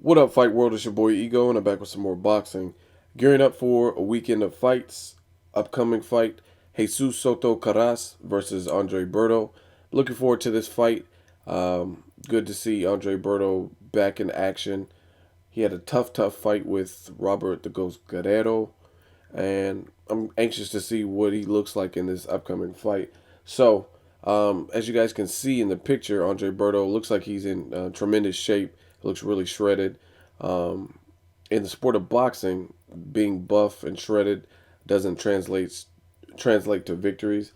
What up, Fight World? It's your boy Ego, and I'm back with some more boxing. Gearing up for a weekend of fights. Upcoming fight, Jesus Soto Karass versus Andre Berto. Looking forward to this fight. Good to see Andre Berto back in action. He had a tough fight with Robert the Ghost Guerrero, and I'm anxious to see what he looks like in this upcoming fight. So, as you guys can see in the picture, Andre Berto looks like he's in tremendous shape. Looks really shredded. Um, in the sport of boxing, being buff and shredded doesn't translate to victories.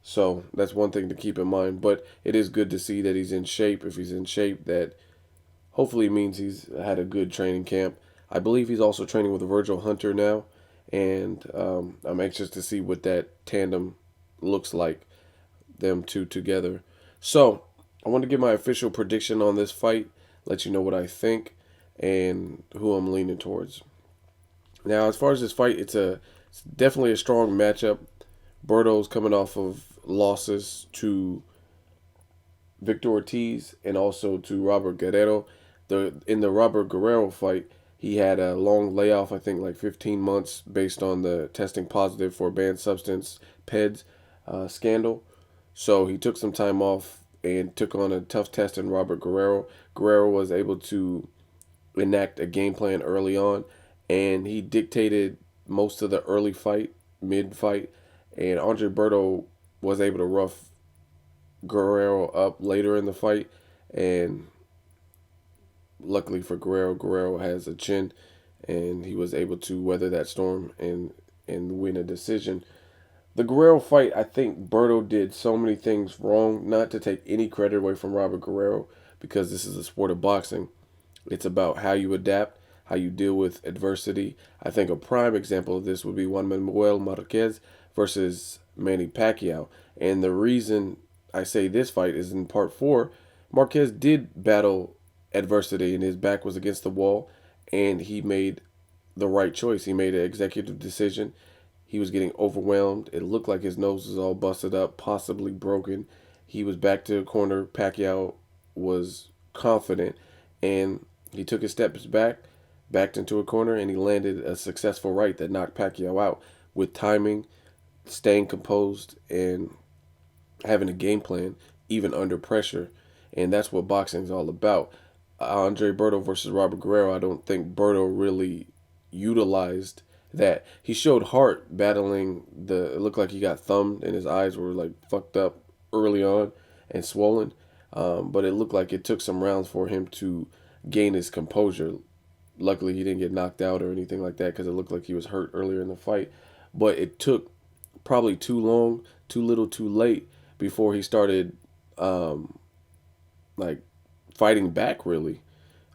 So that's one thing to keep in mind. But it is good to see that he's in shape. If he's in shape, that hopefully means he's had a good training camp. I believe he's also training with Virgil Hunter now, and I'm anxious to see what that tandem looks like, them two together. So I want to give my official prediction on this fight, let you know what I think and who I'm leaning towards. Now, as far as this fight, it's definitely a strong matchup. Berto's coming off of losses to Victor Ortiz and also to Robert Guerrero. In the Robert Guerrero fight, he had a long layoff, I think like 15 months, based on the testing positive for banned substance PEDS scandal. So he took some time off and took on a tough test in Robert Guerrero. Guerrero was able to enact a game plan early on, and he dictated most of the early fight, mid fight, and Andre Berto was able to rough Guerrero up later in the fight, and luckily for Guerrero, Guerrero has a chin, and he was able to weather that storm and win a decision. The Guerrero fight, I think Berto did so many things wrong. Not to take any credit away from Robert Guerrero, because this is a sport of boxing. It's about how you adapt, how you deal with adversity. I think a prime example of this would be Juan Manuel Marquez versus Manny Pacquiao. And the reason I say this fight is in part four, Marquez did battle adversity and his back was against the wall, and he made the right choice. He made an executive decision. He was getting overwhelmed. It looked like his nose was all busted up, possibly broken. He was back to the corner. Pacquiao was confident, and he took his steps back, backed into a corner, and he landed a successful right that knocked Pacquiao out with timing, staying composed, and having a game plan even under pressure. And that's what boxing is all about. Andre Berto versus Robert Guerrero, I don't think Berto really utilized that. He showed heart battling it looked like he got thumbed and his eyes were like fucked up early on and swollen. But it looked like it took some rounds for him to gain his composure. Luckily, he didn't get knocked out or anything like that because it looked like he was hurt earlier in the fight. But it took probably too long, too little, too late before he started like fighting back really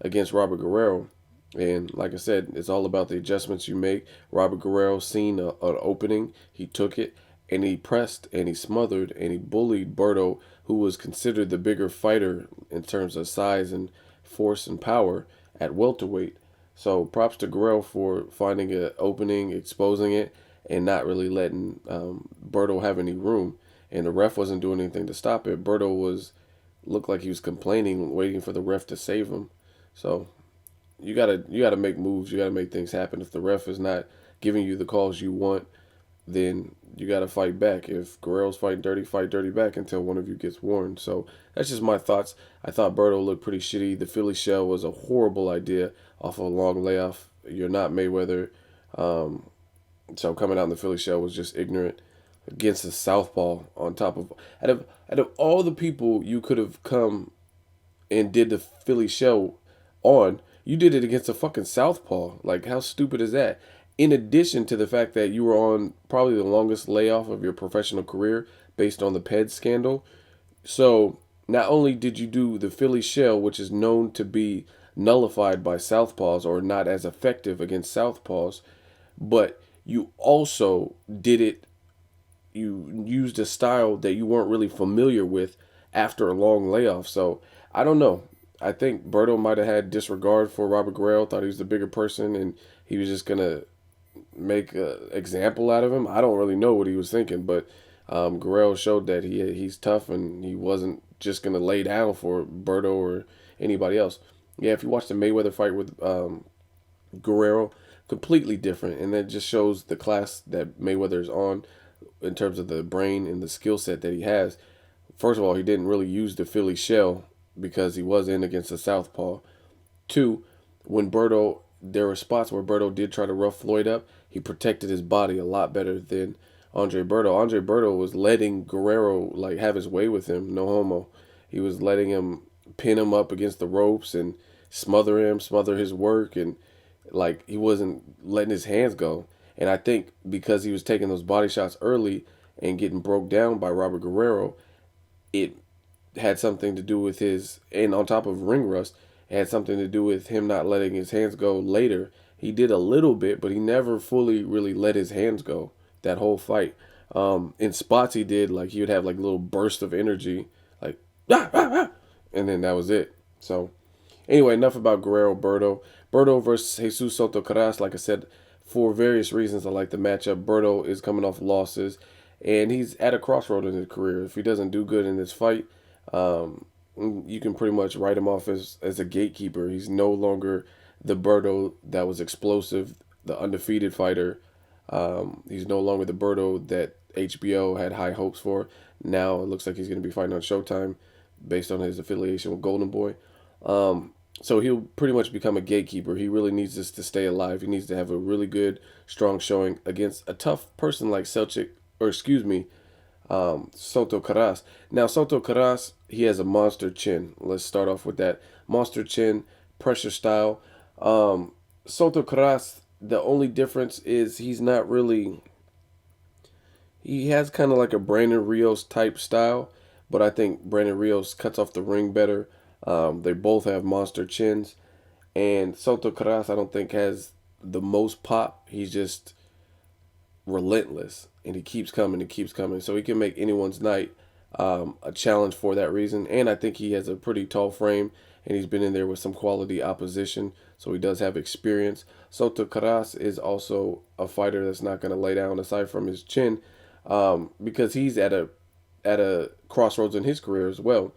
against Robert Guerrero. And like I said, it's all about the adjustments you make. Robert Guerrero seen an opening, he took it, and he pressed and he smothered and he bullied Berto, who was considered the bigger fighter in terms of size and force and power at welterweight. So props to Guerrero for finding an opening, exposing it, and not really letting Berto have any room. And the ref wasn't doing anything to stop it. Berto was looked like he was complaining, waiting for the ref to save him. So you gotta make moves. You gotta make things happen. If the ref is not giving you the calls you want, then you gotta fight back. If Guerrero's fight dirty back until one of you gets warned. So that's just my thoughts. I thought Berto looked pretty shitty. The Philly shell was a horrible idea off of a long layoff. You're not Mayweather. So coming out in the Philly shell was just ignorant against a southpaw on top of out of all the people you could have come and did the Philly shell on, you did it against a fucking southpaw. Like, how stupid is that? In addition to the fact that you were on probably the longest layoff of your professional career based on the PED scandal. So not only did you do the Philly shell, which is known to be nullified by southpaws or not as effective against southpaws, but you also did it. You used a style that you weren't really familiar with after a long layoff. So I don't know. I think Berto might have had disregard for Robert Guerrero, thought he was the bigger person, and he was just gonna make an example out of him. I don't really know what he was thinking, but Guerrero showed that he's tough and he wasn't just gonna lay down for Berto or anybody else. Yeah, if you watch the Mayweather fight with Guerrero, completely different, and that just shows the class that Mayweather's on in terms of the brain and the skill set that he has. First of all, he didn't really use the Philly shell because he was in against a southpaw. Two, when Berto, there were spots where Berto did try to rough Floyd up. He protected his body a lot better than Andre Berto. Andre Berto was letting Guerrero like have his way with him. No homo. He was letting him pin him up against the ropes and smother his work, and like he wasn't letting his hands go. And I think because he was taking those body shots early and getting broke down by Robert Guerrero, it had something to do with his, and on top of ring rust, it had something to do with him not letting his hands go later. He did a little bit, but he never fully really let his hands go that whole fight. In spots he did, like he would have like little bursts of energy, like ah, ah, ah, and then that was it. So anyway, enough about Guerrero Berto. Berto versus Jesus Soto Karass, like I said, for various reasons I like the matchup. Berto is coming off losses, and he's at a crossroad in his career. If he doesn't do good in this fight, um, you can pretty much write him off as a gatekeeper. He's no longer the Berto that was explosive, the undefeated fighter. He's no longer the Berto that HBO had high hopes for. Now it looks like he's going to be fighting on Showtime based on his affiliation with Golden Boy. So he'll pretty much become a gatekeeper. He really needs this to stay alive. He needs to have a really good, strong showing against a tough person like Soto Karass. Now, Soto Karass, he has a monster chin. Let's start off with that. Monster chin, pressure style. Soto Karass, the only difference is he's not really. He has kind of like a Brandon Rios type style, but I think Brandon Rios cuts off the ring better. They both have monster chins, and Soto Karass I don't think has the most pop. He's just relentless, and he keeps coming and keeps coming. So he can make anyone's night a challenge for that reason. And I think he has a pretty tall frame, and he's been in there with some quality opposition, so he does have experience. Soto Karass is also a fighter that's not going to lay down aside from his chin, because he's at a crossroads in his career as well.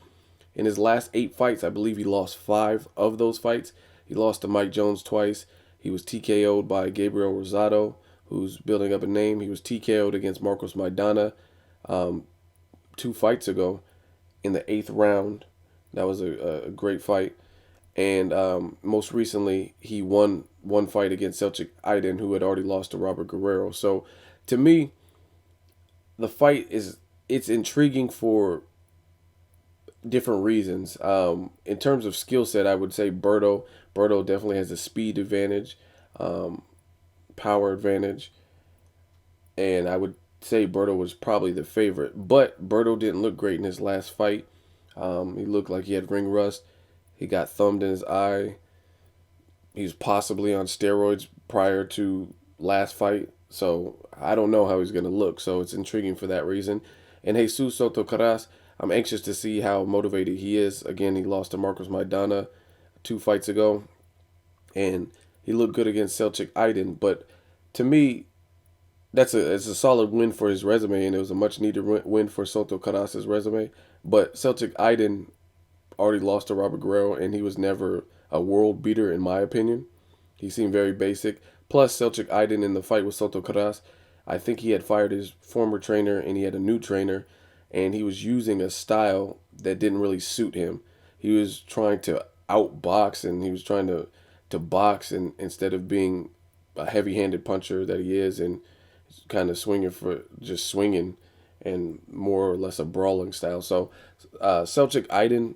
In his last 8 fights, I believe he lost 5 of those fights. He lost to Mike Jones twice. He was TKO'd by Gabriel Rosado, who's building up a name. He was TKO'd against Marcos Maidana 2 fights ago in the 8th round. That was a great fight. And most recently, he won one fight against Celtic Iden, who had already lost to Robert Guerrero. So to me, the fight it's intriguing for different reasons. In terms of skill set, I would say Berto definitely has a speed advantage, power advantage, and I would say Berto was probably the favorite. But Berto didn't look great in his last fight. He looked like he had ring rust. He got thumbed in his eye. He was possibly on steroids prior to last fight. So I don't know how he's going to look. So it's intriguing for that reason. And Jesus Soto Karass, I'm anxious to see how motivated he is. Again, he lost to Marcos Maidana 2 fights ago, and he looked good against Celtic Iden. But to me, it's a solid win for his resume, and it was a much needed win for Soto Karass's resume. But Celtic Iden already lost to Robert Guerrero, and he was never a world beater in my opinion. He seemed very basic. Plus, Celtic Iden in the fight with Soto Karass, I think he had fired his former trainer and he had a new trainer, and he was using a style that didn't really suit him. He was trying to outbox, and he was trying to box, and instead of being a heavy-handed puncher that he is, and kind of swinging and more or less a brawling style. So Celtic Iden,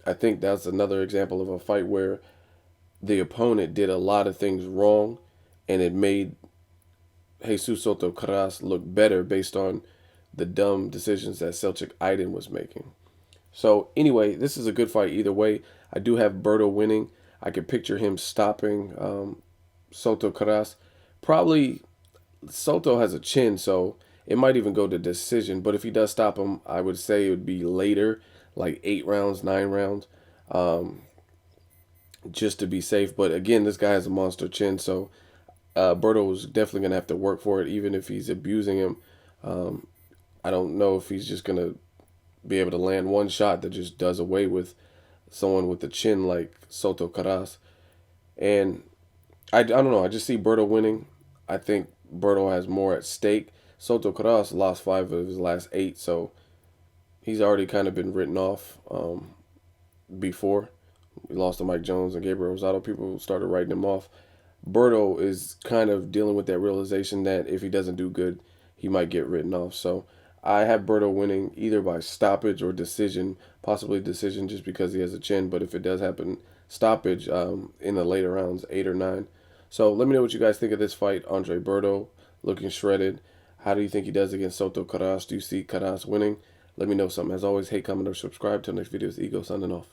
I think that's another example of a fight where the opponent did a lot of things wrong, and it made Jesus Soto Karass look better based on the dumb decisions that Celtic Iden was making. So anyway, this is a good fight either way. I do have Berto winning. I could picture him stopping Soto Karass. Probably Soto has a chin, so it might even go to decision. But if he does stop him, I would say it would be later, like 8 rounds, 9 rounds, just to be safe. But again, this guy has a monster chin, so Berto is definitely going to have to work for it, even if he's abusing him. I don't know if he's just going to be able to land one shot that just does away with someone with a chin like Soto Karass. And I don't know. I just see Berto winning. I think Berto has more at stake. Soto Karass lost 5 of his last 8, so he's already kind of been written off before. He lost to Mike Jones and Gabriel Rosado. People started writing him off. Berto is kind of dealing with that realization that if he doesn't do good, he might get written off. So I have Berto winning either by stoppage or decision, possibly decision just because he has a chin. But if it does happen, stoppage in the later rounds, 8 or 9. So let me know what you guys think of this fight. Andre Berto looking shredded. How do you think he does against Soto Karass? Do you see Karass winning? Let me know something. As always, hate, comment, or subscribe. Till next video, it's Ego signing off.